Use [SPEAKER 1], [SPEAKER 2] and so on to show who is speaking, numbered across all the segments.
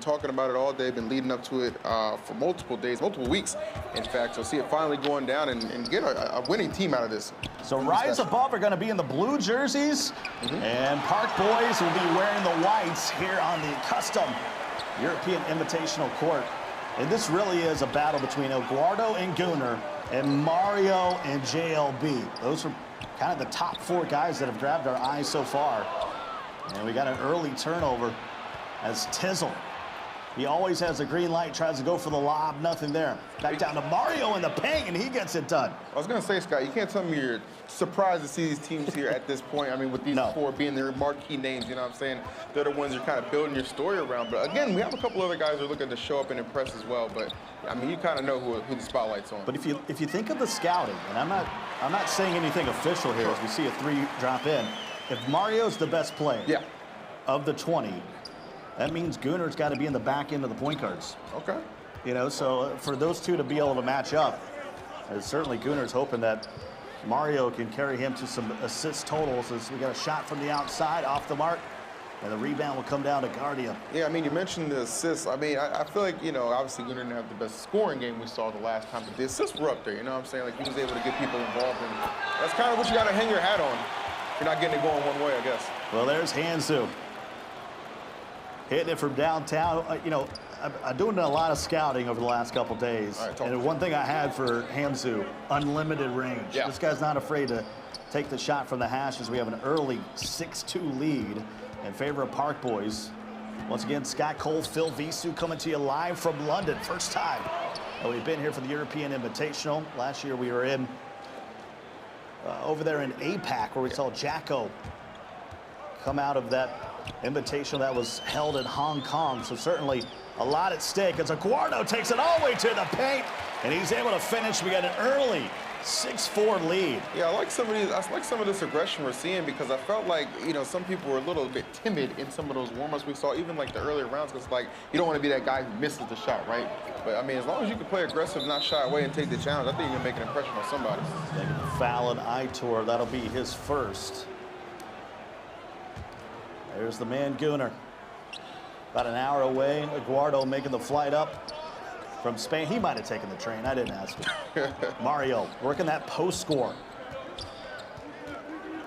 [SPEAKER 1] talking about it all day, been leading up to it for multiple days, multiple weeks, in fact. So see it finally going down and get a winning team out of this.
[SPEAKER 2] So Rise Above are going to be in the blue jerseys, and Park Boys will be wearing the whites here on the custom European Invitational Court. And this really is a battle between Eduardo and Gunnar and Mario and JLB. Those are kind of the top 4 guys that have grabbed our eyes so far. And we got an early turnover as Tizzle. He always has a green light, tries to go for the lob, nothing there. Back down to Mario in the paint, and he gets it done.
[SPEAKER 1] I was going to say, Scott, you can't tell me you're surprised to see these teams here at this point. I mean, with these 4 being their marquee names, you know what I'm saying? They're the ones you're kind of building your story around. But again, we have a couple other guys who are looking to show up and impress as well. But I mean, you kind of know who the spotlight's on.
[SPEAKER 2] But if you think of the scouting, and I'm not saying anything official here as we see a 3 drop in. If Mario's the best player of the 20, that means Gunnar's got to be in the back end of the point guards.
[SPEAKER 1] Okay.
[SPEAKER 2] You know, so for those 2 to be able to match up, certainly Gunnar's hoping that Mario can carry him to some assist totals as we got a shot from the outside off the mark, and the rebound will come down to Guardia.
[SPEAKER 1] Yeah, I mean, you mentioned the assists. I mean, I feel like, you know, obviously Gunnar didn't have the best scoring game we saw the last time, but the assists were up there, you know what I'm saying? Like, he was able to get people involved, and that's kind of what you got to hang your hat on. You're not getting it going one way, I guess.
[SPEAKER 2] Well, there's Hansu. Hitting it from downtown. You know, I'm doing a lot of scouting over the last couple days. And one thing I had for Hansu, unlimited range.
[SPEAKER 1] Yeah.
[SPEAKER 2] This guy's not afraid to take the shot from the hash as we have an early 6-2 lead in favor of Park Boys. Once again, Scott Cole, Phil Visu coming to you live from London. First time we've been here for the European Invitational. Last year we were in over there in APAC where we saw Jacko come out of that Invitational that was held in Hong Kong. So certainly a lot at stake as Eduardo takes it all the way to the paint, and he's able to finish. We got an early 6-4 lead.
[SPEAKER 1] Yeah, I like some of this aggression we're seeing, because I felt like, you know, some people were a little bit timid in some of those warm-ups we saw, even like the earlier rounds, because like you don't want to be that guy who misses the shot, right? But I mean, as long as you can play aggressive, not shy away, and take the challenge, I think you can make an impression on somebody.
[SPEAKER 2] Foul on Itor, that'll be his first. There's the man Gunnar. About an hour away, Eduardo making the flight up from Spain. He might have taken the train, I didn't ask him. Mario working that post score.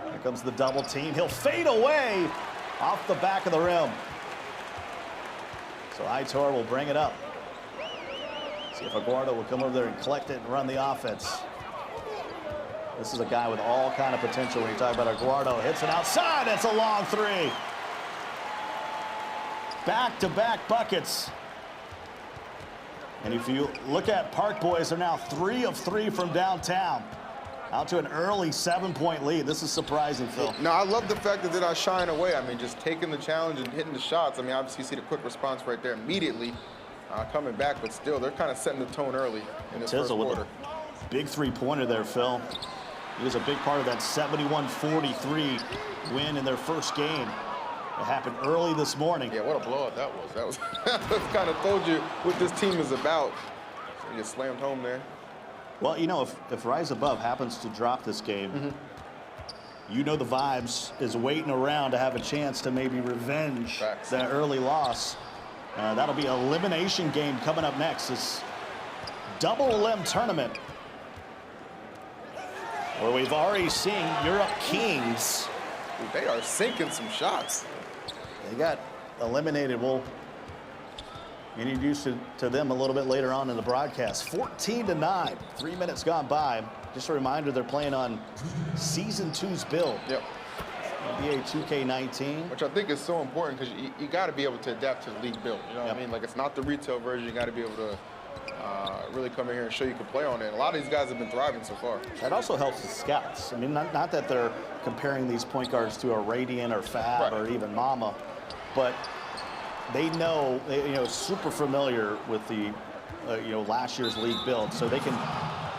[SPEAKER 2] Here comes the double team. He'll fade away off the back of the rim. So Itor will bring it up. See if Eduardo will come over there and collect it and run the offense. This is a guy with all kind of potential when you talk about Eduardo. Hits it outside, it's a long 3. Back-to-back buckets. And if you look at Park Boys, they're now 3 of 3 from downtown. Out to an early 7-point lead. This is surprising, Phil.
[SPEAKER 1] No, I love the fact that they're not shying away. I mean, just taking the challenge and hitting the shots. I mean, obviously you see the quick response right there immediately coming back, but still, they're kind of setting the tone early in this first quarter.
[SPEAKER 2] Big 3-pointer there, Phil. He was a big part of that 71-43 win in their first game. It happened early this morning.
[SPEAKER 1] Yeah, what a blowout that was. That kind of told you what this team is about. So you slammed home there.
[SPEAKER 2] Well, you know, if Rise Above happens to drop this game, you know the Vibes is waiting around to have a chance to maybe revenge that early loss. That'll be an elimination game coming up next. This double elim tournament where we've already seen Europe Kings.
[SPEAKER 1] Dude, they are sinking some shots.
[SPEAKER 2] They got eliminated. We'll introduce to them a little bit later on in the broadcast. 14-9, 3 minutes gone by. Just a reminder, they're playing on Season 2's build.
[SPEAKER 1] Yep.
[SPEAKER 2] NBA2K19.
[SPEAKER 1] Which I think is so important, because you got to be able to adapt to the league build. You know what I mean? Like, it's not the retail version. You got to be able to really come in here and show you can play on it. And a lot of these guys have been thriving so far.
[SPEAKER 2] That also helps the scouts. I mean, not that they're comparing these point guards to a Radiant or Fab or even Mama, but they know, you know, super familiar with the, you know, last year's league build, so they can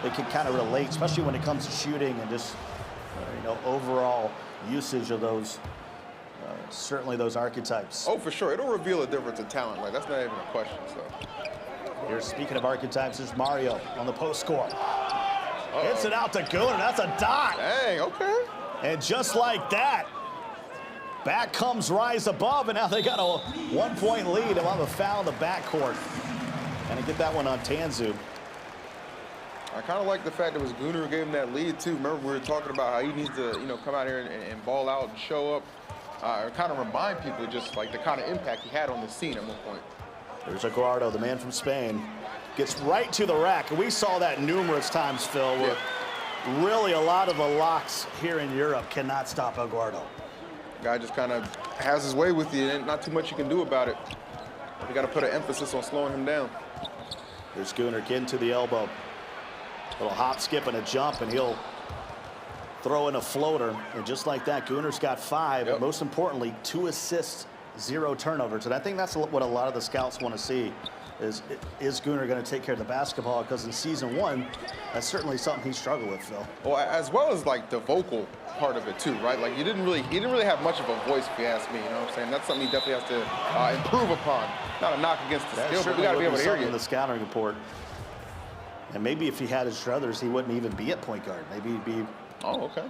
[SPEAKER 2] kind of relate, especially when it comes to shooting and just, you know, overall usage of those, certainly those archetypes.
[SPEAKER 1] Oh, for sure. It'll reveal a difference in talent. Like, that's not even a question. So.
[SPEAKER 2] Here, speaking of archetypes, there's Mario on the post score. Hits it out to Gunnar. That's a dot.
[SPEAKER 1] Dang, okay.
[SPEAKER 2] And just like that, Back comes Rise Above, and now they got a 1-point lead. They'll have a foul in the backcourt. And to get that one on Tanzu.
[SPEAKER 1] I kind of like the fact that it was Gunnar who gave him that lead, too. Remember, we were talking about how he needs to, come out here and ball out and show up. Or kind of remind people just like the kind of impact he had on the scene at one point.
[SPEAKER 2] There's Aguardo, the man from Spain. Gets right to the rack. And we saw that numerous times, Phil, where really a lot of the locks here in Europe cannot stop Aguardo.
[SPEAKER 1] Guy just kind of has his way with you, and not too much you can do about it. You got to put an emphasis on slowing him down.
[SPEAKER 2] There's Gunnar getting to the elbow. Little hop, skip, and a jump, and he'll throw in a floater. And just like that, Gunnar's got 5. But most importantly, 2 assists, 0 turnovers. And I think that's what a lot of the scouts want to see. Is Gunnar going to take care of the basketball? Because in season 1, that's certainly something he struggled with, Phil.
[SPEAKER 1] Well, as well as like the vocal part of it too, right? Like he didn't really have much of a voice, if you ask me. You know what I'm saying? That's something he definitely has to improve upon. Not a knock against the skill, but we got to be able to hear you.
[SPEAKER 2] In the scouting report. And maybe if he had his druthers, he wouldn't even be at point guard. Maybe he'd be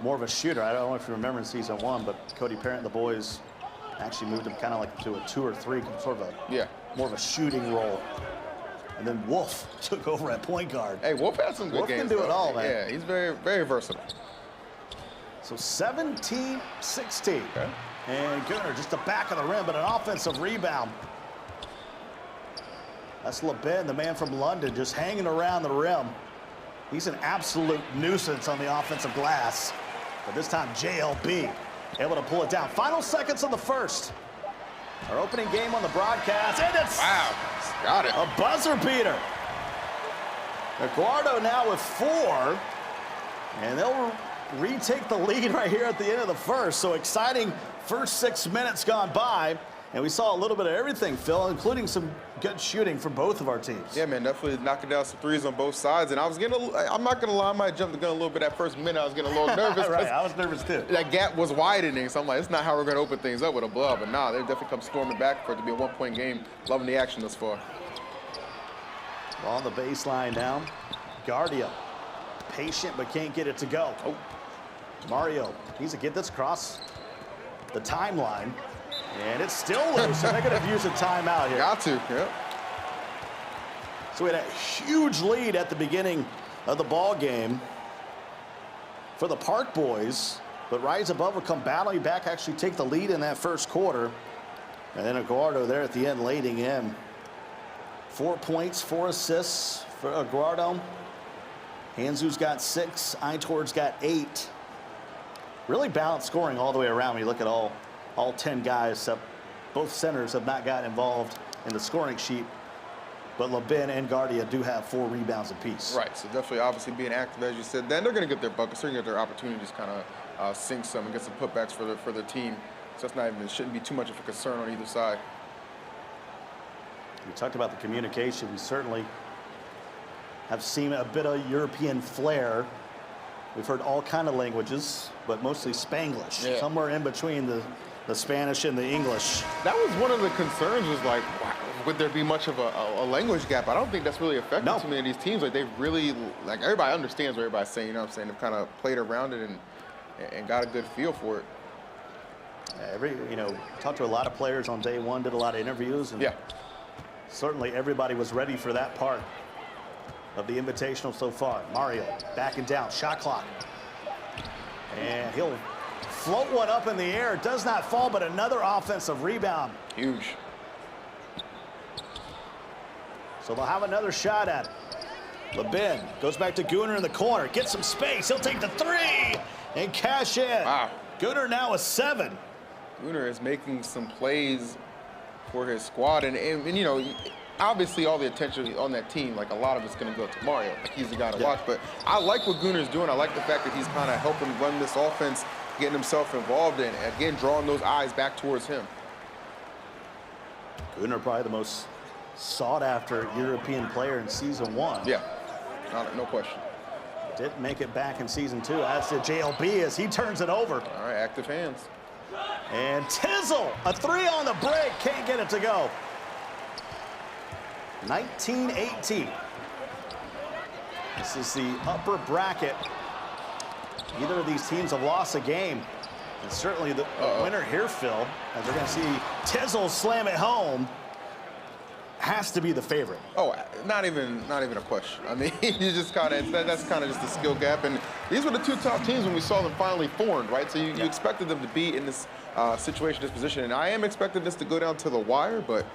[SPEAKER 2] more of a shooter. I don't know if you remember in season 1, but Cody Parent and the boys actually moved him kind of like to a 2 or 3, sort of a more of a shooting role. And then Wolf took over at point guard.
[SPEAKER 1] Hey, Wolf had some good games.
[SPEAKER 2] Wolf can do it all, man.
[SPEAKER 1] Yeah, he's very, very versatile.
[SPEAKER 2] So 17-16. Okay. And Gunnar just the back of the rim, but an offensive rebound. That's LeBen, the man from London, just hanging around the rim. He's an absolute nuisance on the offensive glass. But this time, JLB able to pull it down. Final seconds of the first. Our opening game on the broadcast, and it's
[SPEAKER 1] got it.
[SPEAKER 2] A buzzer beater. Aguardo now with 4, and they'll retake the lead right here at the end of the first. So exciting first 6 minutes gone by. And we saw a little bit of everything, Phil, including some good shooting from both of our teams.
[SPEAKER 1] Yeah, man, definitely knocking down some threes on both sides. And I was I'm not going to lie, I might jump the gun a little bit that first minute. I was getting a little nervous.
[SPEAKER 2] Right, I was nervous too.
[SPEAKER 1] That gap was widening, so I'm like, it's not how we're going to open things up with a blowout. But nah, they definitely come storming back for it to be a 1-point game. Loving the action thus far.
[SPEAKER 2] On the baseline now. Guardia, patient but can't get it to go. Oh, Mario needs to get this across the timeline. And it's still loose, and they're going to use a timeout here.
[SPEAKER 1] Got to, yeah.
[SPEAKER 2] So we had a huge lead at the beginning of the ball game for the Park boys, but Rise Above will come battling back, actually take the lead in that first quarter. And then Aguardo there at the end leading in. 4 points, 4 assists for Aguardo. Hanzu's got 6, Aitor's got 8. Really balanced scoring all the way around when you look at all 10 guys, except both centers have not gotten involved in the scoring sheet. But LeBen and Guardia do have 4 rebounds apiece.
[SPEAKER 1] Right, so definitely obviously being active, as you said. Then they're going to get their buckets. They're going to get their opportunities kind of sink some and get some putbacks for their team. So that's it shouldn't be too much of a concern on either side.
[SPEAKER 2] We talked about the communication. We certainly have seen a bit of European flair. We've heard all kind of languages, but mostly Spanglish. Yeah. Somewhere in between the Spanish and the English.
[SPEAKER 1] That was one of the concerns, was like, wow, would there be much of a language gap? I don't think that's really affected too many of these teams. Like, they've really, like, everybody understands what everybody's saying, you know what I'm saying? They've kind of played around it and got a good feel for it.
[SPEAKER 2] Talked to a lot of players on day one, did a lot of interviews. And certainly everybody was ready for that part of the Invitational so far. Mario backing down, shot clock. And he'll float one up in the air. Does not fall, but another offensive rebound.
[SPEAKER 1] Huge.
[SPEAKER 2] So they'll have another shot at it. LeBen goes back to Gunnar in the corner. Gets some space. He'll take the 3 and cash in.
[SPEAKER 1] Wow.
[SPEAKER 2] Gunnar now a 7.
[SPEAKER 1] Gunnar is making some plays for his squad. And you know, obviously all the attention on that team, like a lot of it's going to go to Mario. Like, he's the guy to watch. But I like what Gunnar's doing. I like the fact that he's kind of helping run this offense, getting himself involved in, again, drawing those eyes back towards him.
[SPEAKER 2] Gunnar probably the most sought-after European player in season 1.
[SPEAKER 1] Yeah, no question.
[SPEAKER 2] Didn't make it back in season 2. That's the JLB as he turns it over.
[SPEAKER 1] All right, active hands.
[SPEAKER 2] And Tizzle, a 3 on the break, can't get it to go. 19-18. This is the upper bracket. Neither of these teams have lost a game And certainly the winner here, Phil, as we're going to see Tizzle slam it home, has to be the favorite.
[SPEAKER 1] Oh, not even a question. I mean, you just kind of that's kind of just the skill gap. And these were the two top teams when we saw them finally formed, right? So you expected them to be in this situation, this position. And I am expecting this to go down to the wire, but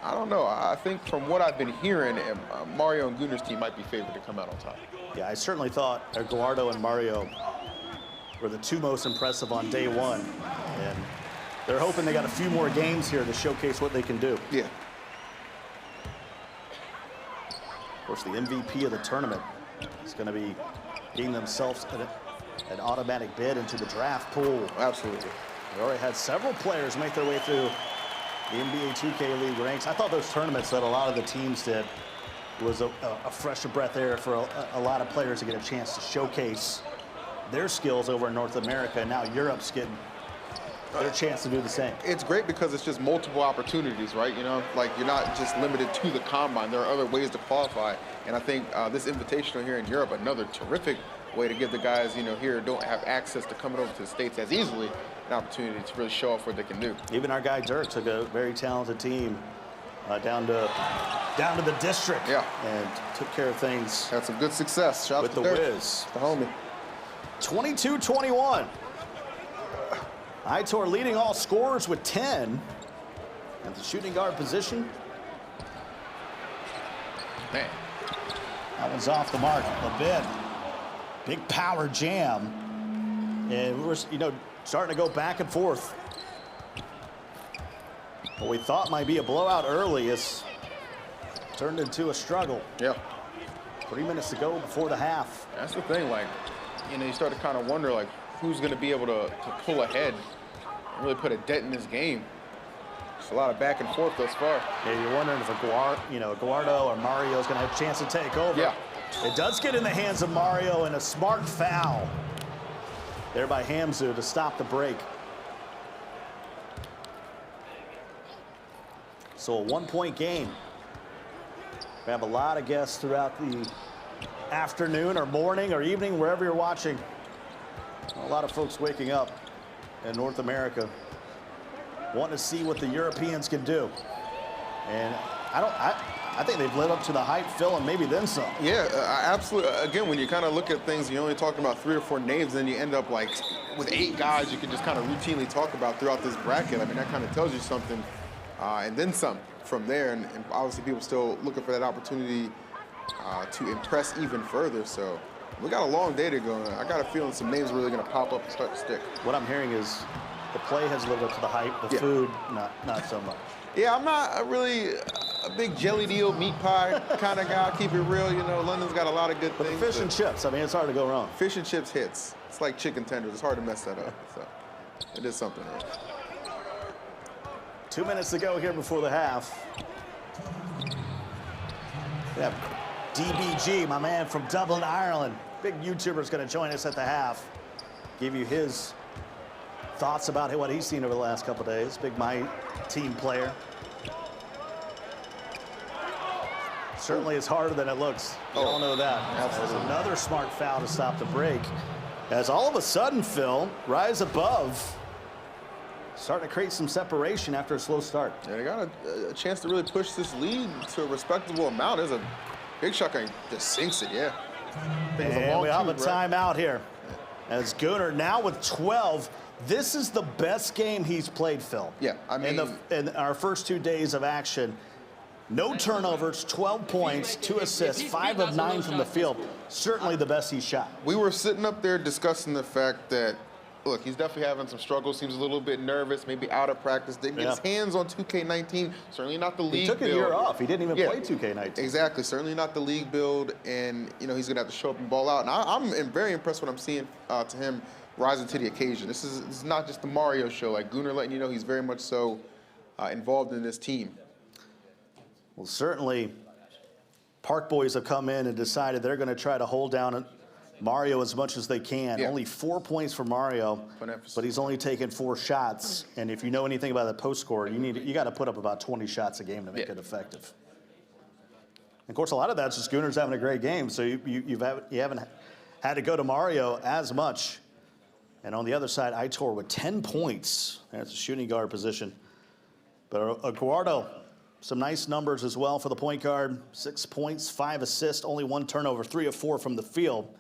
[SPEAKER 1] I don't know. I think from what I've been hearing, Mario and Gunner's team might be favored to come out on top.
[SPEAKER 2] Yeah, I certainly thought Eduardo and Mario were the two most impressive on day one. And they're hoping they got a few more games here to showcase what they can do.
[SPEAKER 1] Yeah.
[SPEAKER 2] Of course, the MVP of the tournament is going to be getting themselves an automatic bid into the draft pool.
[SPEAKER 1] Absolutely.
[SPEAKER 2] We already had several players make their way through the NBA2K League ranks. I thought those tournaments that a lot of the teams did was a fresh of breath air for a lot of players to get a chance to showcase their skills over in North America. And now Europe's getting their chance to do the same.
[SPEAKER 1] It's great because it's just multiple opportunities, right? You know, like you're not just limited to the combine. There are other ways to qualify. And I think this Invitational here in Europe, another terrific way to give the guys, you know, here who don't have access to coming over to the States as easily, an opportunity to really show off what they can do.
[SPEAKER 2] Even our guy Dirk took a very talented team down to the district, and took care of things.
[SPEAKER 1] Had some good success. Shout out
[SPEAKER 2] with
[SPEAKER 1] to
[SPEAKER 2] the
[SPEAKER 1] Dirk,
[SPEAKER 2] Wiz.
[SPEAKER 1] the homie.
[SPEAKER 2] 22-21. Itor leading all scorers with 10 at the shooting guard position.
[SPEAKER 1] Man,
[SPEAKER 2] that one's off the mark a bit. Big power jam, and we're starting to go back and forth. What we thought might be a blowout early is turned into a struggle.
[SPEAKER 1] Yeah.
[SPEAKER 2] 3 minutes to go before the half.
[SPEAKER 1] That's the thing, like, you know, you start to kind of wonder, like, who's going to be able to pull ahead and really put a dent in this game. It's a lot of back and forth thus far.
[SPEAKER 2] Yeah, you're wondering if Eduardo or Mario is going to have a chance to take over.
[SPEAKER 1] Yeah.
[SPEAKER 2] It does get in the hands of Mario, and a smart foul there by Hamzu to stop the break. So a 1-point game. We have a lot of guests throughout the afternoon or morning or evening, wherever you're watching. A lot of folks waking up in North America wanting to see what the Europeans can do. And I think they've lived up to the hype, Phil, and maybe then some.
[SPEAKER 1] Yeah, absolutely. Again, when you kind of look at things, you're only talking about 3 or 4 names, then you end up like with 8 guys you can just kind of routinely talk about throughout this bracket. I mean, that kind of tells you something, and then some from there. And obviously people still looking for that opportunity to impress even further. So we got a long day to go. I got a feeling some names are really going to pop up and start to stick.
[SPEAKER 2] What I'm hearing is the play has lived up to the hype, the food, not so much.
[SPEAKER 1] Yeah, I'm not really a big jelly deal, meat pie kind of guy. Keep it real, you know. London's got a lot of good things.
[SPEAKER 2] But the fish and chips, I mean, it's hard to go wrong.
[SPEAKER 1] Fish and chips hits. It's like chicken tenders. It's hard to mess that up. So it is something. Right?
[SPEAKER 2] 2 minutes to go here before the half. We have DBG, my man from Dublin, Ireland. Big YouTuber is going to join us at the half. Give you his thoughts about what he's seen over the last couple of days. Big my team player. Certainly it's harder than it looks. You all know that.
[SPEAKER 1] Absolutely.
[SPEAKER 2] There's another smart foul to stop the break. As all of a sudden, Phil, rise above, starting to create some separation after a slow start.
[SPEAKER 1] Yeah, they got a chance to really push this lead to a respectable amount. There's a big shot guy just sinks it, yeah.
[SPEAKER 2] And we have a timeout here. As Gunnar now with 12. This is the best game he's played, Phil.
[SPEAKER 1] Yeah, I mean,
[SPEAKER 2] in our first 2 days of action, no turnovers, 12 points, 2 assists, 5 of 9 from the field. Certainly the best he's shot.
[SPEAKER 1] We were sitting up there discussing the fact that, look, he's definitely having some struggles. Seems a little bit nervous, maybe out of practice. Didn't get his hands on 2K19. Certainly not the league
[SPEAKER 2] build. He took a year off. He didn't even play 2K19.
[SPEAKER 1] Exactly. Certainly not the league build. And, you know, he's going to have to show up and ball out. And I'm very impressed what I'm seeing to him rising to the occasion. This is not just the Mario show. Like Gunnar letting you know he's very much so involved in this team.
[SPEAKER 2] Well, certainly Park Boys have come in and decided they're going to try to hold down Mario as much as they can.
[SPEAKER 1] Yeah.
[SPEAKER 2] Only 4 points for Mario, but he's only taken 4 shots. And if you know anything about the post score, you got to put up about 20 shots a game to make it effective. And of course, a lot of that's just Gunnar's having a great game, so you haven't had to go to Mario as much. And on the other side, Aitor with 10 points. That's a shooting guard position. But Aguardo, some nice numbers as well for the point guard. 6 points, 5 assists, only 1 turnover, 3 of 4 from the field.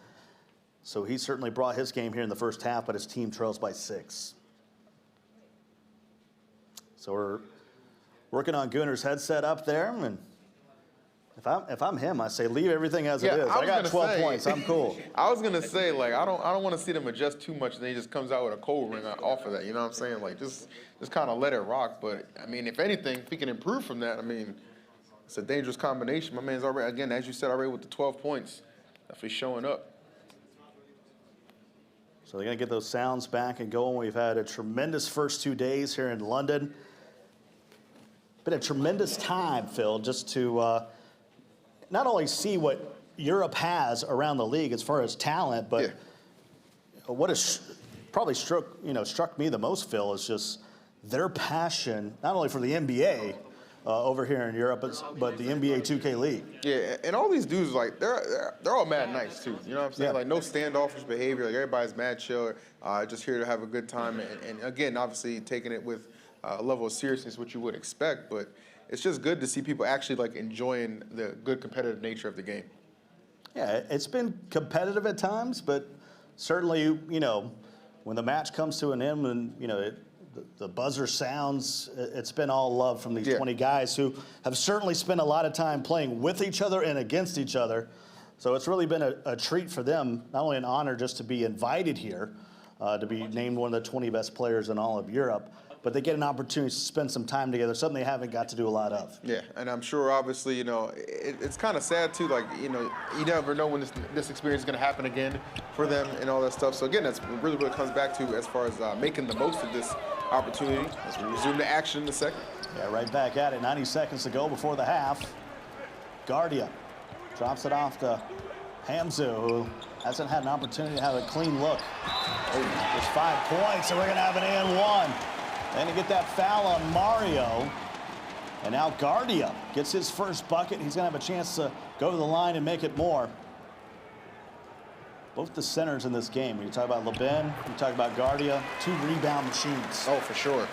[SPEAKER 2] So he certainly brought his game here in the first half, but his team trails by 6. So we're working on Gunner's headset up there. And if I'm him, I say leave everything as it is. I got 12 points. I'm cool.
[SPEAKER 1] I was gonna say, like, I don't want to see them adjust too much, and then he just comes out with a cold ring off of that. You know what I'm saying? Like, just kind of let it rock. But I mean, if anything, if he can improve from that, I mean, it's a dangerous combination. My man's already, again, as you said already, with the 12 points, definitely showing up.
[SPEAKER 2] So they're gonna get those sounds back and going. We've had a tremendous first 2 days here in London. Been a tremendous time, Phil, just to not only see what Europe has around the league as far as talent, but what has probably struck me the most, Phil, is just their passion, not only for the NBA over here in Europe, but the NBA2K League.
[SPEAKER 1] Yeah, and all these dudes, like, they're all mad nice, too. You know what I'm saying? Like, no standoffish behavior. Like, everybody's mad chill, just here to have a good time. And again, obviously, taking it with a level of seriousness, which you would expect, but it's just good to see people actually like enjoying the good competitive nature of the game.
[SPEAKER 2] Yeah, it's been competitive at times, but certainly, you know, when the match comes to an end and, you know, the buzzer sounds, it's been all love from these 20 guys who have certainly spent a lot of time playing with each other and against each other. So it's really been a treat for them, not only an honor just to be invited here, to be named one of the 20 best players in all of Europe, but they get an opportunity to spend some time together, something they haven't got to do a lot of.
[SPEAKER 1] Yeah, and I'm sure, obviously, you know, it's kind of sad, too. Like, you know, you never know when this experience is going to happen again for them and all that stuff. So, again, that's really what it comes back to as far as making the most of this opportunity as we resume the action in the second.
[SPEAKER 2] Yeah, right back at it. 90 seconds to go before the half. Guardia drops it off to Hamzu, who hasn't had an opportunity to have a clean look. There's 5 points, and we're going to have an and one. And to get that foul on Mario. And now Guardia gets his first bucket. He's going to have a chance to go to the line and make it more. Both the centers in this game, when you talk about LeBen, you talk about Guardia, 2 rebound machines.
[SPEAKER 1] Oh, for sure.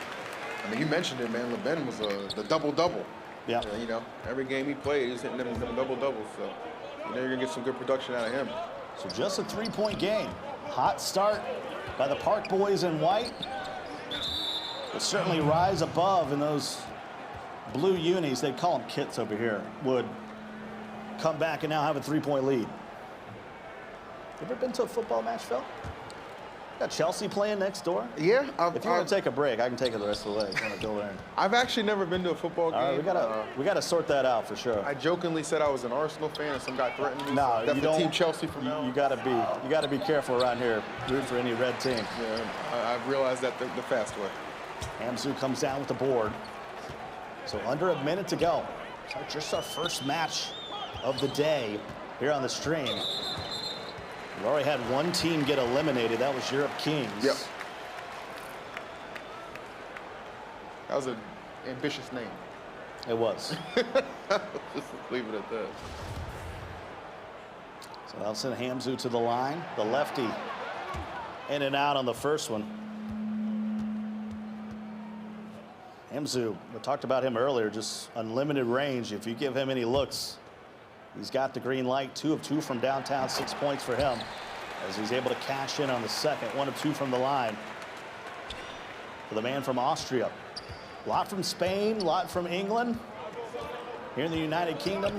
[SPEAKER 1] I mean, you mentioned it, man. LeBen was the double-double.
[SPEAKER 2] Yeah.
[SPEAKER 1] You know, every game he played, he's hitting them double-doubles. So, you know, you're going to get some good production out of him.
[SPEAKER 2] So just a 3-point game. Hot start by the Park boys in white. Will certainly rise above, in those blue unis, they call them kits over here, would come back and now have a 3-point lead. You ever been to a football match, Phil? Got Chelsea playing next door?
[SPEAKER 1] Yeah.
[SPEAKER 2] If you want to take a break, I can take it the rest of the way. Want to go there?
[SPEAKER 1] I've actually never been to a football game.
[SPEAKER 2] All right, we gotta sort that out for sure.
[SPEAKER 1] I jokingly said I was an Arsenal fan, and some guy threatened me.
[SPEAKER 2] No,
[SPEAKER 1] so
[SPEAKER 2] you don't.
[SPEAKER 1] Team Chelsea from now.
[SPEAKER 2] You gotta be careful around here, root for any red team.
[SPEAKER 1] Yeah, I've realized that the fast way.
[SPEAKER 2] Hamzu comes down with the board. So under a minute to go. Just our first match of the day here on the stream. We've already had one team get eliminated. That was Europe Kings.
[SPEAKER 1] Yep. That was an ambitious name.
[SPEAKER 2] It was.
[SPEAKER 1] Just leave it at that.
[SPEAKER 2] So they'll send Hamzu to the line. The lefty in and out on the first one. Hamzu, we talked about him earlier, just unlimited range. If you give him any looks, he's got the green light. 2 of 2 from downtown, 6 points for him as he's able to cash in on the second. 1 of 2 from the line for the man from Austria. A lot from Spain, a lot from England. Here in the United Kingdom,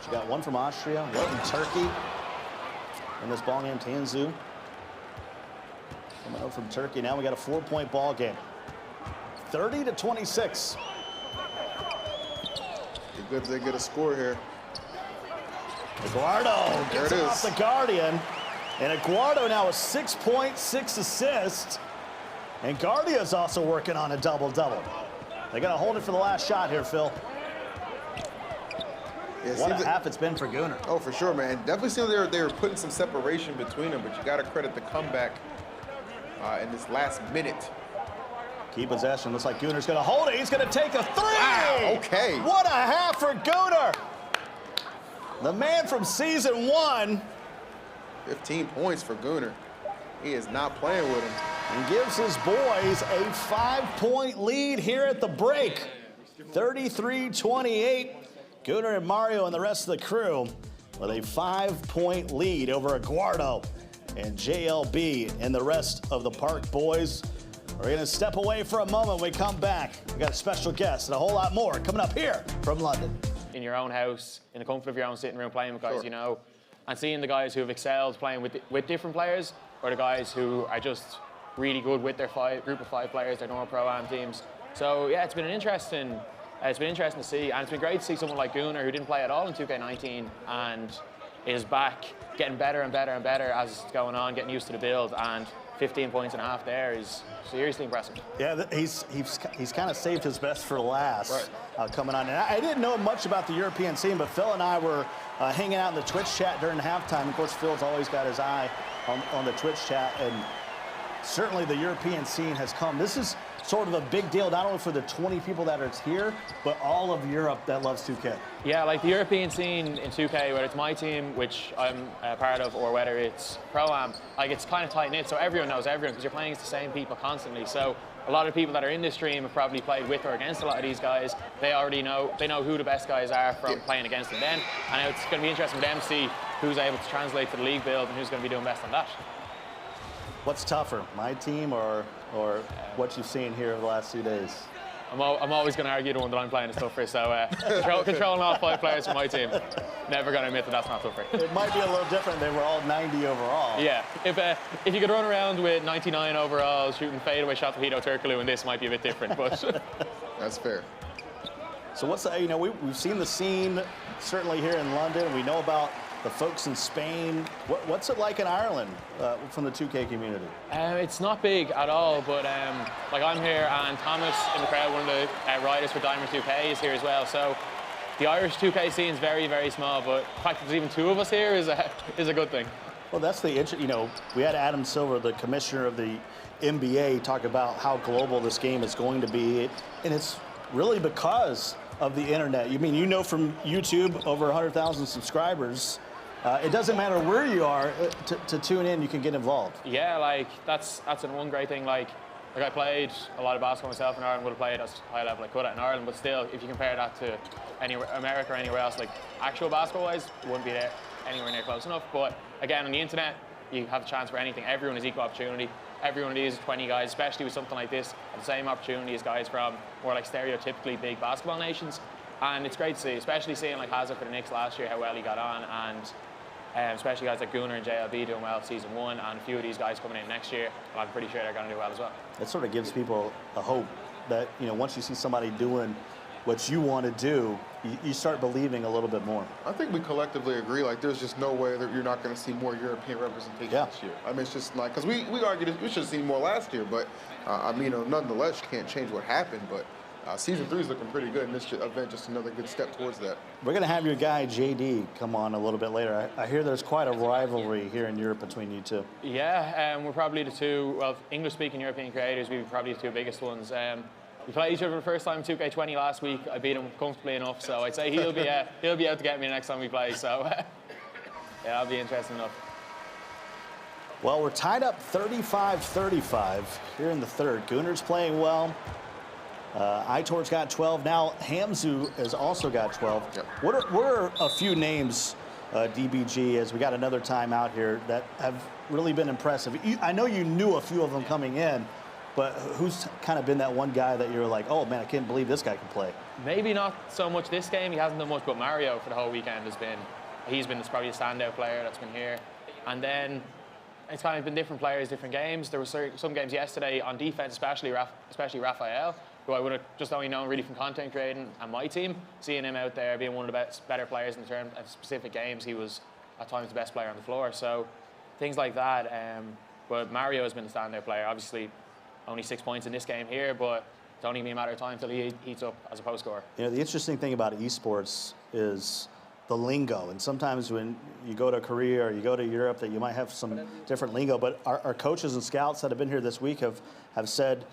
[SPEAKER 2] you got 1 from Austria, 1 from Turkey in this ball game. Tanzu coming out from Turkey. Now we got a 4-point ball game. 30-26.
[SPEAKER 1] Good they get a score here.
[SPEAKER 2] Aguardo gets it off the Guardian. And Aguardo now with 6 points, 6 assists. And Guardia's also working on a double-double. They got to hold it for the last shot here, Phil.
[SPEAKER 1] Yeah,
[SPEAKER 2] what a half it's been for Gunner.
[SPEAKER 1] Oh, for sure, man. Definitely seems they were putting some separation between them, but you got to credit the comeback in this last minute.
[SPEAKER 2] Key possession. Looks like Gunner's going to hold it. He's going to take a 3.
[SPEAKER 1] Wow, okay.
[SPEAKER 2] What a half for Gunner. The man from season 1
[SPEAKER 1] 15 points for Gunnar. He is not playing with him.
[SPEAKER 2] And gives his boys a 5-point lead here at the break. 33-28. Gunnar and Mario and the rest of the crew with a 5-point lead over Aguardo and JLB and the rest of the Park boys. We're going to step away for a moment. When we come back, we got a special guest and a whole lot more coming up here from London.
[SPEAKER 3] In your own house, in the comfort of your own sitting room, playing with guys you know, and seeing the guys who have excelled playing with different players, or the guys who are just really good with their group of 5 players, their normal pro-am teams. So yeah, it's been interesting to see, and it's been great to see someone like Gunnar, who didn't play at all in 2K19 and is back, getting better and better and better as it's going on, getting used to the build, and 15 points and a half there is seriously impressive.
[SPEAKER 2] Yeah, he's kind of saved his best for last, coming on. And I didn't know much about the European scene, but Phil and I were hanging out in the Twitch chat during halftime. Of course, Phil's always got his eye on the Twitch chat, and certainly the European scene has come. This is sort of a big deal, not only for the 20 people that are here, but all of Europe that loves 2K.
[SPEAKER 3] Yeah, like the European scene in 2K, whether it's my team, which I'm a part of, or whether it's Pro-Am, like it's kind of tight-knit, so everyone knows everyone, because you're playing against the same people constantly. So a lot of people that are in this stream have probably played with or against a lot of these guys. They already know, they know who the best guys are from playing against them then. And it's going to be interesting for them to see who's able to translate to the league build and who's going to be doing best on that.
[SPEAKER 2] What's tougher, my team or what you've seen here over the last 2 days?
[SPEAKER 3] I'm always going to argue the one that I'm playing is tougher, so controlling all 5 players from my team, never going to admit that that's not tougher.
[SPEAKER 2] It might be a little different. They were all 90 overall.
[SPEAKER 3] Yeah, if you could run around with 99 overall, shooting fadeaway shots with Hito Turkoglu, and this might be a bit different, but...
[SPEAKER 1] That's fair.
[SPEAKER 2] So what's the, we've seen the scene certainly here in London. We know about the folks in Spain. What's it like in Ireland from the 2K community?
[SPEAKER 3] It's not big at all, but like I'm here, and Thomas in the crowd, one of the riders for Diamond 2K, is here as well. So the Irish 2K scene is very, very small, but the fact that there's even 2 of us here is a good thing. Well,
[SPEAKER 2] that's the we had Adam Silver, the commissioner of the NBA, talk about how global this game is going to be, and it's really because of the internet. From YouTube, over 100,000 subscribers. It doesn't matter where you are to tune in, you can get involved.
[SPEAKER 3] Yeah, like that's one great thing. Like I played a lot of basketball myself in Ireland, would have played as high level I could at in Ireland, but still, if you compare that to anywhere, America or anywhere else, like actual basketball-wise, it wouldn't be there anywhere near close enough. But again, on the internet, you have a chance for anything. Everyone is equal opportunity. Every one of these 20 guys, especially with something like this, have the same opportunity as guys from more like stereotypically big basketball nations. And it's great to see, especially seeing like Hazard for the Knicks last year, how well he got on, and especially guys like Gunnar and JLB doing well season 1, and a few of these guys coming in next year, I'm pretty sure they're going to do well as well.
[SPEAKER 2] It sort of gives people a hope that, once you see somebody doing what you want to do, you start believing a little bit more.
[SPEAKER 1] I think we collectively agree, like, there's just no way that you're not going to see more European representation this year. I mean, it's just like, because we argued we should have seen more last year, but, nonetheless, you can't change what happened, but season 3 is looking pretty good, and this event just another good step towards that.
[SPEAKER 2] We're going to have your guy, JD, come on a little bit later. I hear there's quite a rivalry here in Europe between you two.
[SPEAKER 3] Yeah, we're probably the 2, English-speaking European creators, we're probably the 2 biggest ones. We played each other for the first time in 2K20 last week. I beat him comfortably enough, so I'd say he'll be out to get me the next time we play. So yeah, that'll be interesting enough.
[SPEAKER 2] Well, we're tied up 35-35 here in the third. Gunnar's playing well. Aitor's got 12. Now Hamzu has also got 12.
[SPEAKER 1] Yep.
[SPEAKER 2] What are a few names, DBG, as we got another time out here, that have really been impressive? I know you knew a few of them coming in, but who's kind of been that one guy that you're like, oh, man, I can't believe this guy can play?
[SPEAKER 3] Maybe not so much this game. He hasn't done much, but Mario for the whole weekend he's been probably a standout player that's been here. And then it's kind of been different players, different games. There were some games yesterday on defense, especially Raphael, who I would have just only known really from content creating and my team. Seeing him out there being one of the better players in terms of specific games, he was at times the best player on the floor. So things like that. But Mario has been the standout player. Obviously, only 6 points in this game here, but it's only going to be a matter of time until he heats up as a post scorer.
[SPEAKER 2] The interesting thing about esports is the lingo. And sometimes when you go to Korea or you go to Europe, that you might have some different lingo. But our coaches and scouts that have been here this week have said,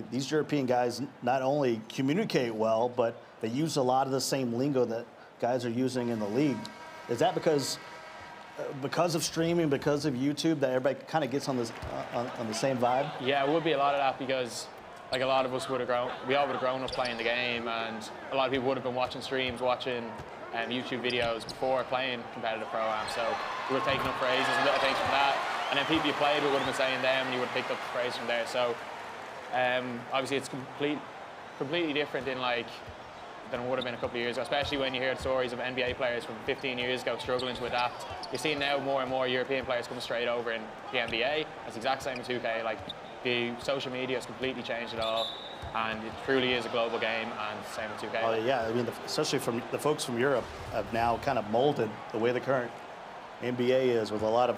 [SPEAKER 2] these European guys not only communicate well, but they use a lot of the same lingo that guys are using in the league. Is that because because of streaming, because of YouTube, that everybody kind of gets on this on the same vibe?
[SPEAKER 3] Yeah, it would be a lot of that because, like, a lot of us we all would have grown up playing the game, and a lot of people would have been watching streams, watching YouTube videos before playing competitive pro-am. So we were taking up phrases and little things from that, and then people you played with would have been saying them, and you would have picked up the phrase from there. So obviously it's completely different than it would have been a couple of years ago, especially when you hear stories of NBA players from 15 years ago struggling to adapt. You're seeing now more and more European players coming straight over in the NBA. That's the exact same with 2K. Like, the social media has completely changed it all, and it truly is a global game, and same with 2K.
[SPEAKER 2] Oh, yeah, I mean, especially from the folks from Europe have now kind of molded the way the current NBA is, with a lot of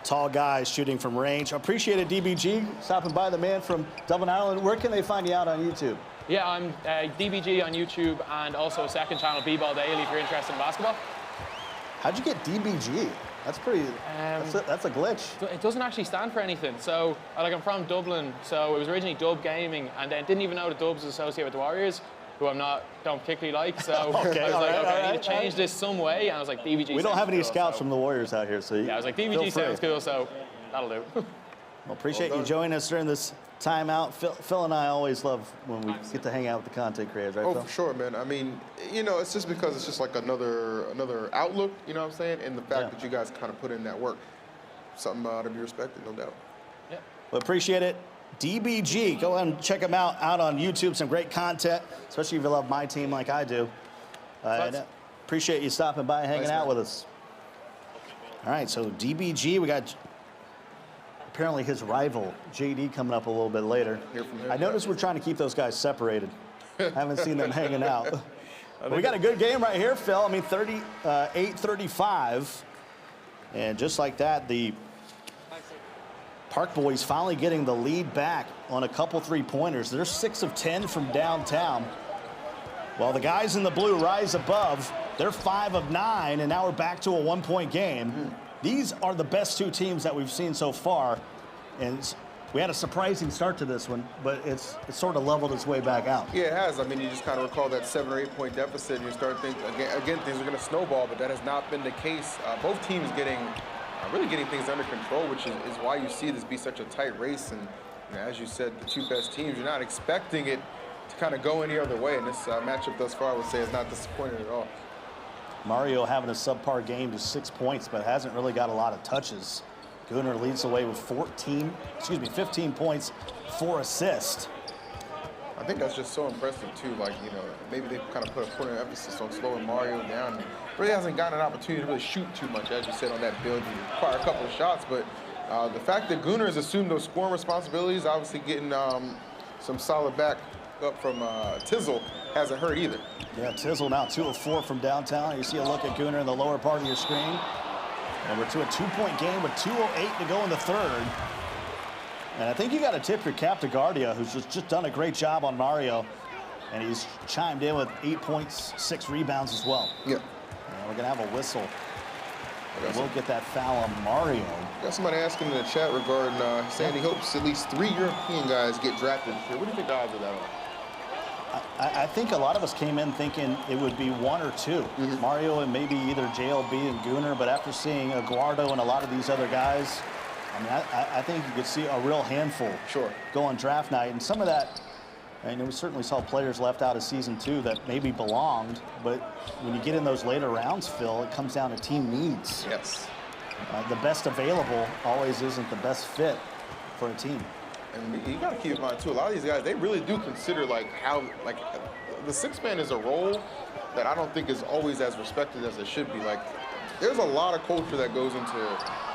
[SPEAKER 2] tall guys shooting from range. Appreciate it, DBG, stopping by, the man from Dublin, Ireland. Where can they find you out on YouTube?
[SPEAKER 3] Yeah, I'm DBG on YouTube, and also a second channel, B-Ball Daily, if you're interested in basketball.
[SPEAKER 2] How'd you get DBG? That's pretty, that's a glitch.
[SPEAKER 3] It doesn't actually stand for anything. So, I'm from Dublin, so it was originally Dub Gaming, and then didn't even know the Dubs was associated with the Warriors, who don't particularly like. So
[SPEAKER 2] okay,
[SPEAKER 3] I was I need to change this some way, and I was like, DBG.
[SPEAKER 2] We don't have any
[SPEAKER 3] cool,
[SPEAKER 2] scouts from the Warriors out here, so
[SPEAKER 3] yeah, I was like, DBG sounds cool, so that'll do.
[SPEAKER 2] Well, appreciate you joining us during this timeout. Phil and I always love when we get to hang out with the content creators, right, Phil?
[SPEAKER 1] For sure, man. I mean, it's just because it's just like another outlook, you know what I'm saying? And the fact that you guys kind of put in that work, something to be respected, no doubt.
[SPEAKER 3] Yeah.
[SPEAKER 2] Well, appreciate it. DBG, go ahead and check them out on YouTube. Some great content, especially if you love my team like I do. Appreciate you stopping by and hanging out with us. All right, so DBG, we got apparently his rival, JD, coming up a little bit later. I noticed we're trying to keep those guys separated. I haven't seen them hanging out. But we got a good game right here, Phil. I mean, 38-35. And just like that, the Park Boys finally getting the lead back on a couple three-pointers. They're 6 of 10 from downtown. While the guys in the blue rise above, they're 5 of 9, and now we're back to a one-point game. These are the best two teams that we've seen so far, and we had a surprising start to this one, but it's sort of leveled its way back out.
[SPEAKER 1] Yeah, it has. I mean, you just kind of recall that 7 or 8 point deficit, and you start thinking, again, things are going to snowball, but that has not been the case. Both teams really getting things under control, which is why you see this be such a tight race. And as you said, the two best teams, you're not expecting it to kind of go any other way, and this matchup thus far, I would say, is not disappointing at all.
[SPEAKER 2] Mario having a subpar game to 6 points, but hasn't really got a lot of touches. Gunnar leads the way with 15 points, 4 assists.
[SPEAKER 1] I think that's just so impressive too. Like, maybe they kind of put a point of emphasis on slowing Mario down. He really hasn't gotten an opportunity to really shoot too much, as you said, on that build. You require a couple of shots, but the fact that Gunnar has assumed those scoring responsibilities, obviously getting some solid back up from Tizzle, hasn't hurt either.
[SPEAKER 2] Yeah, Tizzle now 2 of 4 from downtown. You see a look at Gunnar in the lower part of your screen. And we're to a 2-point game with 2:08 to go in the third. And I think you got to tip your cap to Guardia, who's just done a great job on Mario. And he's chimed in with 8 points, 6 rebounds as well.
[SPEAKER 1] Yeah.
[SPEAKER 2] And we're going to have a whistle. We'll get that foul on Mario.
[SPEAKER 1] Got somebody asking in the chat regarding saying he hopes at least 3 European guys get drafted. What do you think the odds of that are?
[SPEAKER 2] I think a lot of us came in thinking it would be 1 or 2. Mario and maybe either JLB and Gunnar, but after seeing Aguardo and a lot of these other guys, I mean, I think you could see a real handful go on draft night. And some of that, we certainly saw players left out of season 2 that maybe belonged, but when you get in those later rounds, Phil, it comes down to team needs.
[SPEAKER 1] Yes.
[SPEAKER 2] The best available always isn't the best fit for a team.
[SPEAKER 1] And you got to keep in mind, too, a lot of these guys, they really do consider, the six-man is a role that I don't think is always as respected as it should be. Like, there's a lot of culture that goes into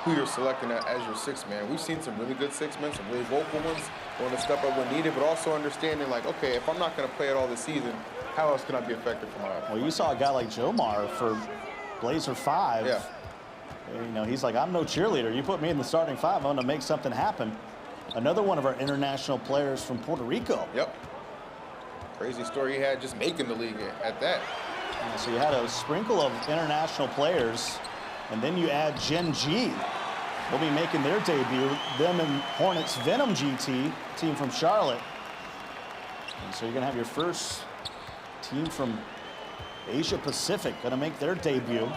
[SPEAKER 1] who you're selecting as your six-man. We've seen some really good six-men, some really vocal ones, willing to step up when needed, but also understanding, like, okay, if I'm not going to play it all this season, how else can I be effective for my
[SPEAKER 2] Well, you saw a guy like Jomar for Blazer 5.
[SPEAKER 1] Yeah.
[SPEAKER 2] He's like, I'm no cheerleader. You put me in the starting 5, I'm going to make something happen. Another one of our international players from Puerto Rico.
[SPEAKER 1] Yep. Crazy story he had just making the league at that.
[SPEAKER 2] So you had a sprinkle of international players, and then you add Gen G. They'll be making their debut. Them and Hornets Venom GT, team from Charlotte. And so you're going to have your first team from Asia Pacific going to make their debut.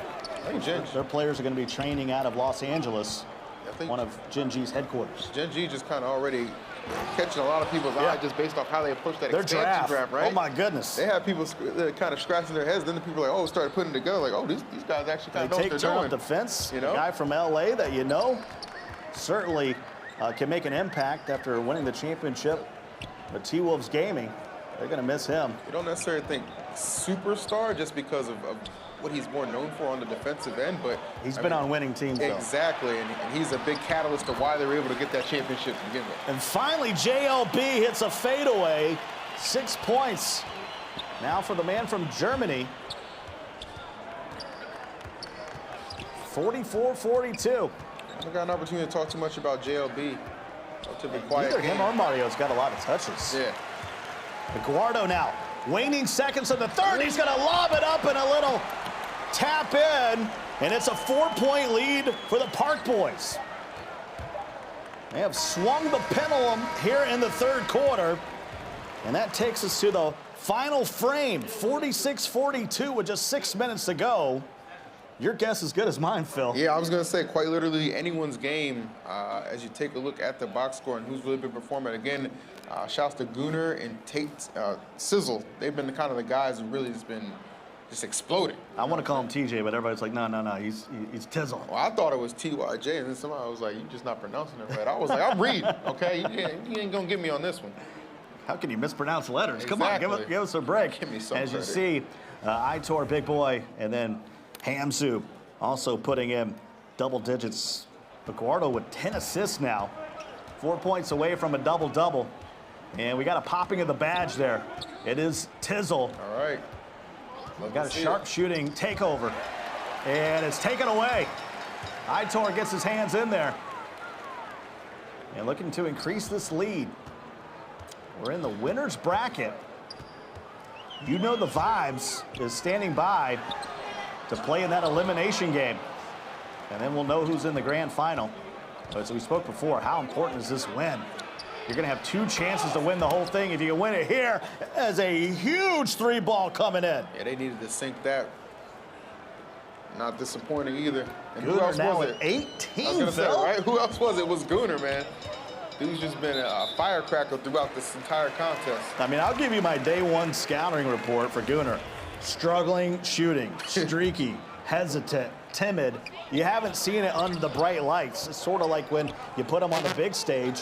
[SPEAKER 1] I think
[SPEAKER 2] Their players are going to be training out of Los Angeles, one of Gen G's headquarters.
[SPEAKER 1] Gen G just kind of already catching a lot of people's eye just based off how they approach that expansion draft, right?
[SPEAKER 2] Oh, my goodness.
[SPEAKER 1] They have people kind of scratching their heads. Then the people are like, oh, started putting it together. Like, oh, these guys actually kind of know what they're doing.
[SPEAKER 2] They take turn up defense. You know? A guy from L.A. that you know certainly can make an impact after winning the championship with T-Wolves Gaming. They're going to miss him.
[SPEAKER 1] You don't necessarily think superstar just because of what he's more known for on the defensive end, but
[SPEAKER 2] he's been on winning teams, though.
[SPEAKER 1] Exactly, and he's a big catalyst to why they were able to get that championship to begin with.
[SPEAKER 2] And finally, JLB hits a fadeaway, 6 points. Now for the man from Germany. 44-42.
[SPEAKER 1] I haven't got an opportunity to talk too much about JLB. Relatively quiet.
[SPEAKER 2] Either him or Mario's got a lot of touches.
[SPEAKER 1] Yeah.
[SPEAKER 2] Guardo now, waning seconds of the third. He's going to lob it up and a little tap in, and it's a 4-point lead for the Park Boys. They have swung the pendulum here in the third quarter, and that takes us to the final frame, 46-42 with just 6 minutes to go. Your guess is as good as mine, Phil.
[SPEAKER 1] Yeah, I was going to say quite literally anyone's game as you take a look at the box score and who's really been performing. Again, shouts to Gunnar and Tate Sizzle. They've been kind of the guys who really just been exploding.
[SPEAKER 2] I want to call him TJ, but everybody's like, no, he's Tizzle.
[SPEAKER 1] Well, I thought it was TYJ, and then somebody was like, you're just not pronouncing it right. I was like, I'm reading, okay? You ain't going to get me on this one.
[SPEAKER 2] How can you mispronounce letters?
[SPEAKER 1] Exactly.
[SPEAKER 2] Come on, give us a break.
[SPEAKER 1] Give me some
[SPEAKER 2] As
[SPEAKER 1] credit.
[SPEAKER 2] you see, Itor, big boy, and then Hamzu also putting in double digits. Guardo with 10 assists now. 4 points away from a double-double. And we got a popping of the badge there. It is Tizzle.
[SPEAKER 1] All right.
[SPEAKER 2] We got a sharp shooting takeover. And it's taken away. Itor gets his hands in there. And looking to increase this lead. We're in the winner's bracket. You know the vibes is standing by to play in that elimination game. And then we'll know who's in the grand final. As we spoke before, how important is this win? You're going to have 2 chances to win the whole thing. If you can win it here, as a huge 3-ball coming in.
[SPEAKER 1] Yeah, they needed to sink that. Not disappointing either. And
[SPEAKER 2] Gunnar
[SPEAKER 1] who else
[SPEAKER 2] now
[SPEAKER 1] was
[SPEAKER 2] at
[SPEAKER 1] it?
[SPEAKER 2] 18,
[SPEAKER 1] I was gonna say,
[SPEAKER 2] Phil.
[SPEAKER 1] right? Who else was it? It was Gunnar, man. Dude's just been a firecracker throughout this entire contest.
[SPEAKER 2] I mean, I'll give you my day one scouting report for Gunnar. Struggling shooting, streaky, hesitant, timid. You haven't seen it under the bright lights. It's sort of like when you put him on the big stage.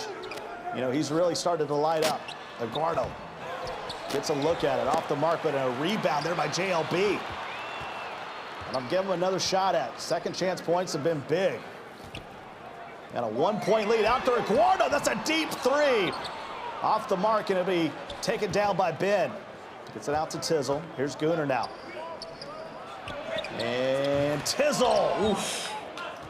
[SPEAKER 2] You know, he's really started to light up. Guardo gets a look at it, off the mark, but a rebound there by JLB. And I'm giving him another shot at. Second chance points have been big. And a 1-point lead out there. Guardo, that's a deep 3. Off the mark, and it'll be taken down by Ben. Gets it out to Tizzle. Here's Gunnar now. And Tizzle. Oof.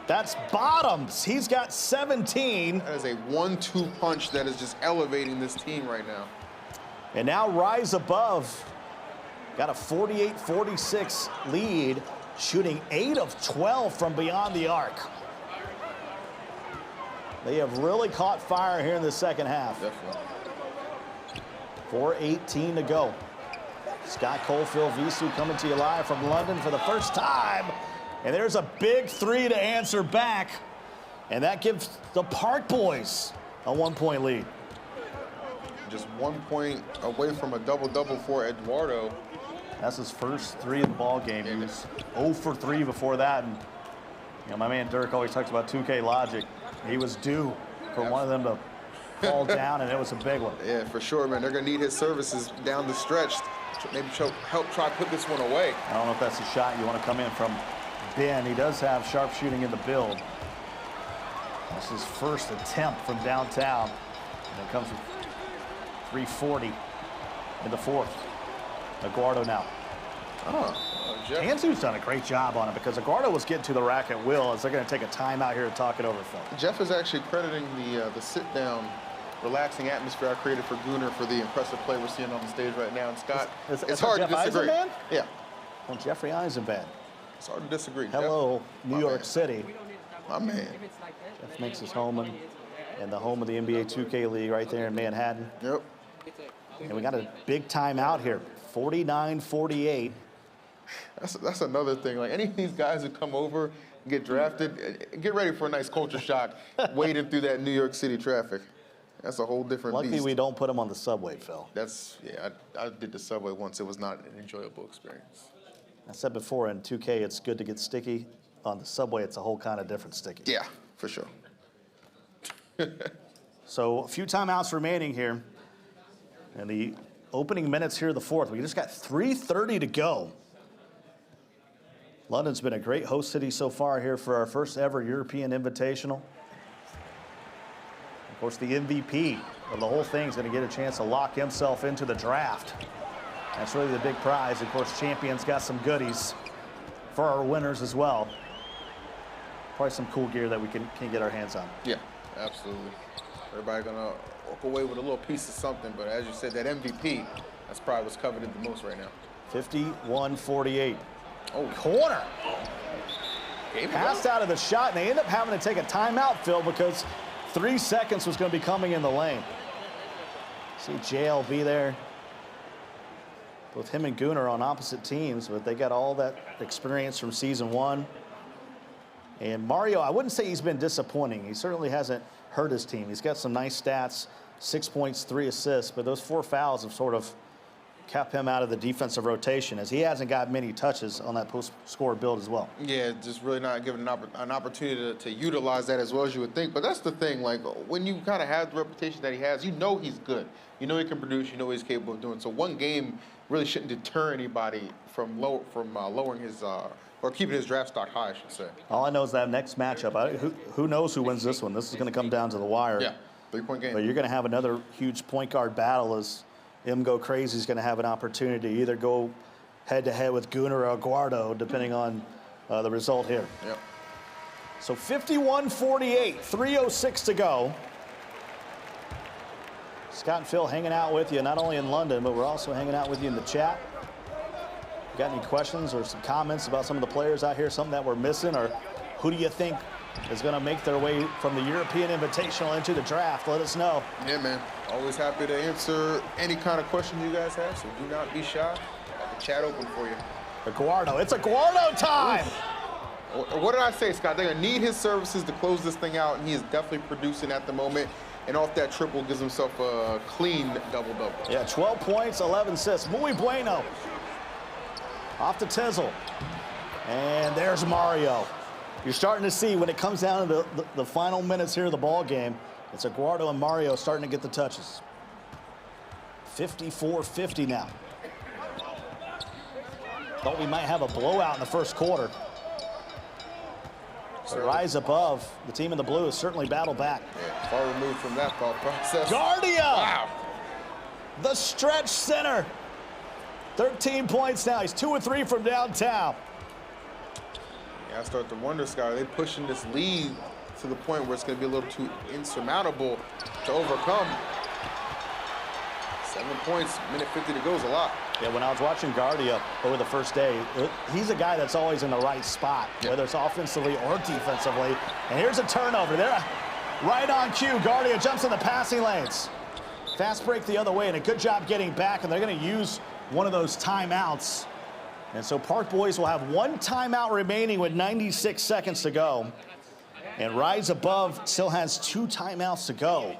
[SPEAKER 2] That's bottoms. He's got 17.
[SPEAKER 1] That is a 1-2 punch that is just elevating this team right now.
[SPEAKER 2] And now rise above. Got a 48-46 lead, shooting 8 of 12 from beyond the arc. They have really caught fire here in the second half.
[SPEAKER 1] Definitely.
[SPEAKER 2] 4:18 to go. Scott Cole, Phil Visu coming to you live from London for the first time. And there's a big 3 to answer back. And that gives the Park Boys a 1-point lead.
[SPEAKER 1] Just 1 point away from a double-double for Eduardo.
[SPEAKER 2] That's his first 3 of the ball game. He was 0 for 3 before that. And you know, my man Dirk always talks about 2K logic. He was due for one of them to fall down, and it was a big one.
[SPEAKER 1] Yeah, for sure, man. They're going to need his services down the stretch. Maybe help try to put this one away.
[SPEAKER 2] I don't know if that's a shot you want to come in from Ben. He does have sharp shooting in the build. That's his first attempt from downtown. And it comes with 3:40 in the fourth. Guardo now.
[SPEAKER 1] Jeff.
[SPEAKER 2] Hansu's done a great job on it because Guardo was getting to the rack at will as they're going to take a timeout here to talk it over, Phil.
[SPEAKER 1] Jeff is actually crediting the sit-down, relaxing atmosphere I created for Gunnar for the impressive play we're seeing on the stage right now. And Scott, it's hard to disagree.
[SPEAKER 2] Eisenband?
[SPEAKER 1] Yeah.
[SPEAKER 2] Well, Jeffrey Eisenband.
[SPEAKER 1] It's hard to disagree.
[SPEAKER 2] Hello,
[SPEAKER 1] Jeff.
[SPEAKER 2] New York City.
[SPEAKER 1] My man.
[SPEAKER 2] Jeff makes his home in the home of the NBA2K League right there in Manhattan.
[SPEAKER 1] Yep.
[SPEAKER 2] And we got a big timeout here. 49-48.
[SPEAKER 1] That's another thing. Like any of these guys who come over and get drafted, get ready for a nice culture shock wading through that New York City traffic. That's a whole different
[SPEAKER 2] Luckily,
[SPEAKER 1] beast.
[SPEAKER 2] we don't put them on the subway, Phil.
[SPEAKER 1] I did the subway once. It was not an enjoyable experience.
[SPEAKER 2] I said before in 2K, it's good to get sticky. On the subway, it's a whole kind of different sticky.
[SPEAKER 1] Yeah, for sure.
[SPEAKER 2] So a few timeouts remaining here. And the opening minutes here of the fourth. We just got 3:30 to go. London's been a great host city so far here for our first ever European Invitational. Of course, the MVP of the whole thing is going to get a chance to lock himself into the draft. That's really the big prize. Of course, Champions got some goodies for our winners as well. Probably some cool gear that we can get our hands on.
[SPEAKER 1] Yeah, absolutely. Everybody gonna walk away with a little piece of something, but as you said, that MVP, that's probably what's coveted the most right now.
[SPEAKER 2] 51-48.
[SPEAKER 1] Oh,
[SPEAKER 2] Corner. Passed out of the shot, and they end up having to take a timeout, Phil, because 3 seconds was going to be coming in the lane. See JLB there. Both him and Gunnar on opposite teams, but they got all that experience from season one. And Mario, I wouldn't say he's been disappointing. He certainly hasn't hurt his team. He's got some nice stats, 6 points, 3 assists, but those 4 fouls have sort of kept him out of the defensive rotation, as he hasn't got many touches on that post-score build as well.
[SPEAKER 1] Yeah, just really not given an opportunity to utilize that as well as you would think. But that's the thing, like, when you kind of have the reputation that he has, you know he's good. You know he can produce. You know what he's capable of doing. So one game really shouldn't deter anybody from lowering his or keeping his draft stock high, I should say.
[SPEAKER 2] All I know is that next matchup, who knows who wins this one? This is going to come down to the wire.
[SPEAKER 1] Yeah, 3-point game.
[SPEAKER 2] But you're going to have another huge point guard battle as Go Crazy is going to have an opportunity to either go head-to-head with Gunnar or Guardo, depending on the result here.
[SPEAKER 1] Yep.
[SPEAKER 2] So 51-48, 3:06 to go. Scott and Phil hanging out with you, not only in London, but we're also hanging out with you in the chat. Got any questions or some comments about some of the players out here, something that we're missing, or who do you think is going to make their way from the European Invitational into the draft? Let us know.
[SPEAKER 1] Yeah, man. Always happy to answer any kind of question you guys have, so do not be shy. Got the chat open for you.
[SPEAKER 2] Guardo. It's a Guardo time.
[SPEAKER 1] Oof. What did I say, Scott? They're going to need his services to close this thing out, and he is definitely producing at the moment. And off that triple gives himself a clean double-double.
[SPEAKER 2] Yeah, 12 points, 11 assists. Muy bueno. Off to Tizzle. And there's Mario. You're starting to see when it comes down to the final minutes here of the ball game, it's Guardo and Mario starting to get the touches. 54-50 now. Thought we might have a blowout in the first quarter. So rise above. The team in the blue has certainly battled back.
[SPEAKER 1] Yeah, far removed from that thought process.
[SPEAKER 2] Guardia!
[SPEAKER 1] Wow.
[SPEAKER 2] The stretch center. 13 points now. He's 2 of 3 from downtown.
[SPEAKER 1] Yeah, I start to wonder, Scott, are they pushing this lead to the point where it's going to be a little too insurmountable to overcome? 7 points, minute 50 to go is a lot.
[SPEAKER 2] Yeah, when I was watching Guardia over the first day, he's a guy that's always in the right spot, whether it's offensively or defensively. And here's a turnover. They're right on cue. Guardia jumps in the passing lanes. Fast break the other way, and a good job getting back, and they're going to use one of those timeouts. And so Park Boys will have 1 timeout remaining with 96 seconds to go. And Rise Above still has 2 timeouts to go.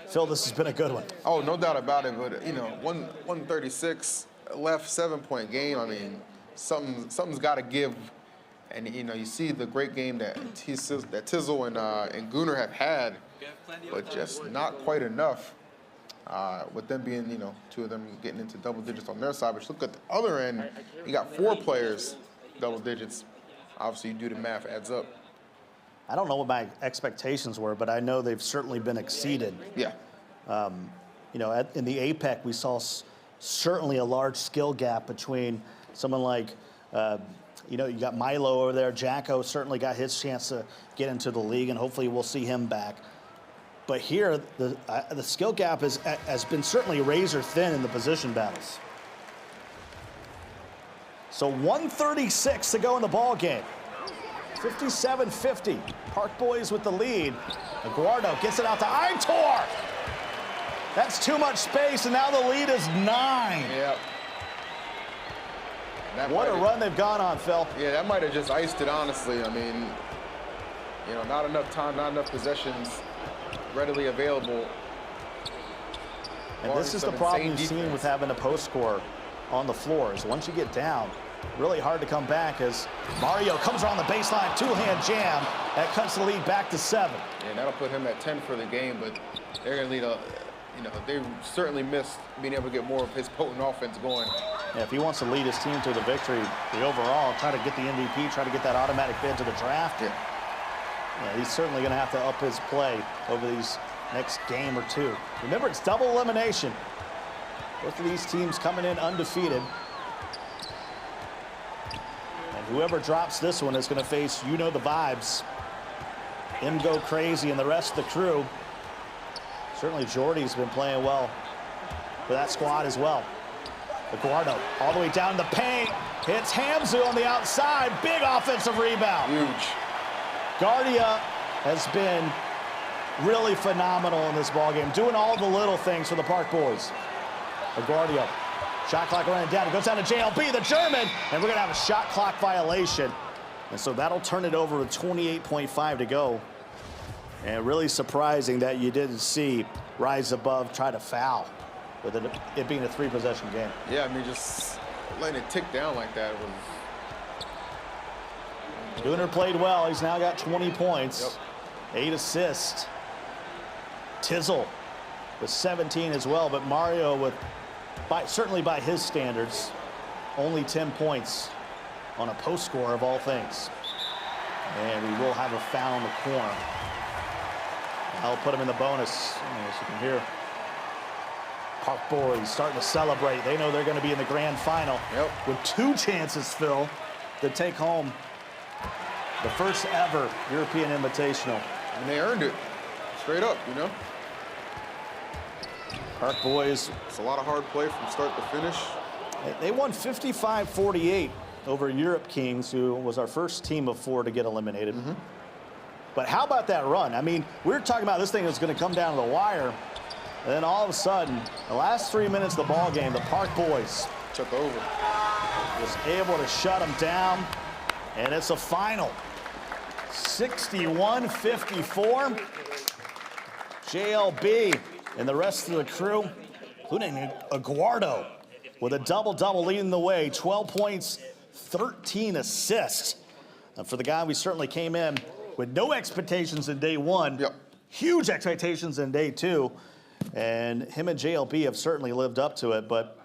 [SPEAKER 2] Phil, this has been a good one.
[SPEAKER 1] Oh, no doubt about it. But, you know, 136 left, 7-point game. I mean, something's got to give. And, you know, you see the great game that Tizzle and Gunnar have had, but just not quite enough. With them being, you know, 2 of them getting into double digits on their side. But look at the other end, you got 4 players double digits. Obviously, you do the math, adds up.
[SPEAKER 2] I don't know what my expectations were, but I know they've certainly been exceeded.
[SPEAKER 1] Yeah.
[SPEAKER 2] You know, in the APEC, we saw certainly a large skill gap between someone like, you know, you got Milo over there. Jacko certainly got his chance to get into the league, and hopefully we'll see him back. But here, the skill gap has been certainly razor thin in the position battles. So 1:36 to go in the ball game. 57-50. Park Boys with the lead. Guardo gets it out to Aitor. That's too much space, and now the lead is 9.
[SPEAKER 1] Yep.
[SPEAKER 2] What a run they've gone on, Phil.
[SPEAKER 1] Yeah, that might have just iced it, honestly. I mean, you know, not enough time, not enough possessions readily available.
[SPEAKER 2] And this is the problem you've seen with having a post scorer on the floor, is once you get down, really hard to come back as Mario comes around the baseline, two-hand jam. That cuts the lead back to 7.
[SPEAKER 1] And that'll put him at 10 for the game, but they're going to need you know, they certainly missed being able to get more of his potent offense going.
[SPEAKER 2] Yeah, if he wants to lead his team to the victory, the overall, try to get the MVP, try to get that automatic bid to the draft. Yeah, he's certainly going to have to up his play over these next game or two. Remember, it's double elimination. Both of these teams coming in undefeated. And whoever drops this one is going to face, you know the vibes, him go crazy and the rest of the crew. Certainly Jordy's been playing well for that squad as well. Eduardo all the way down the paint, hits Hamzu on the outside, big offensive rebound.
[SPEAKER 1] Huge.
[SPEAKER 2] Guardia has been really phenomenal in this ballgame, doing all the little things for the Park boys. LaGuardia, shot clock running down. It goes down to JLB, the German, and we're going to have a shot clock violation. And so that'll turn it over with 28.5 to go. And really surprising that you didn't see Rise Above try to foul with it being a 3-possession game.
[SPEAKER 1] Yeah, I mean, just letting it tick down like that was...
[SPEAKER 2] Gunnar played well. He's now got 20 points, 8 assists. Tizzle with 17 as well, but Mario with, certainly by his standards, only 10 points on a post score of all things. And we will have a foul in the corner. I'll put him in the bonus, as you can hear. Park boys starting to celebrate. They know they're going to be in the grand final with 2 chances, Phil, to take home the first ever European Invitational.
[SPEAKER 1] And they earned it, straight up, you know.
[SPEAKER 2] Park boys.
[SPEAKER 1] It's a lot of hard play from start to finish.
[SPEAKER 2] They won 55-48 over Europe Kings, who was our first team of 4 to get eliminated. But how about that run? I mean, we were talking about this thing was going to come down to the wire. And then all of a sudden, the last 3 minutes of the ball game, the Park boys
[SPEAKER 1] took over.
[SPEAKER 2] Was able to shut them down. And it's a final. 61-54. JLB and the rest of the crew, including Eduardo, with a double-double leading the way. 12 points, 13 assists. And for the guy, we certainly came in with no expectations in day 1. Huge expectations in day 2. And him and JLB have certainly lived up to it. But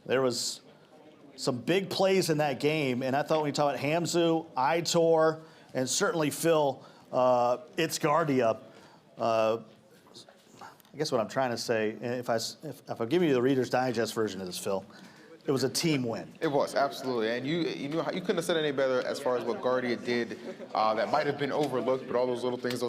[SPEAKER 2] there was some big plays in that game. And I thought when you talk about Hamzu, Aitor, and certainly Phil, it's Guardia. I guess what I'm trying to say, if I'm giving you the Reader's Digest version of this, Phil, it was a team win.
[SPEAKER 1] It was, absolutely. And you knew you couldn't have said any better as far as what Guardia did that might have been overlooked, but all those little things,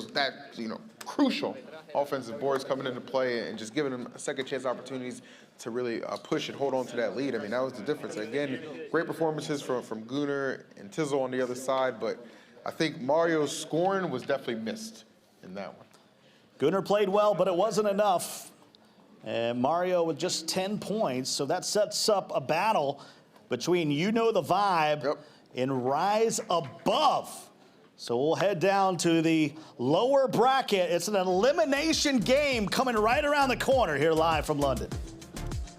[SPEAKER 1] crucial offensive boards coming into play and just giving them a second chance opportunities to really push and hold on to that lead. I mean, that was the difference. Again, great performances from Gunnar and Tizzle on the other side, but I think Mario's scoring was definitely missed in that one.
[SPEAKER 2] Gunnar played well, but it wasn't enough. And Mario with just 10 points, so that sets up a battle between You Know the Vibe and Rise Above. So we'll head down to the lower bracket. It's an elimination game coming right around the corner here live from London.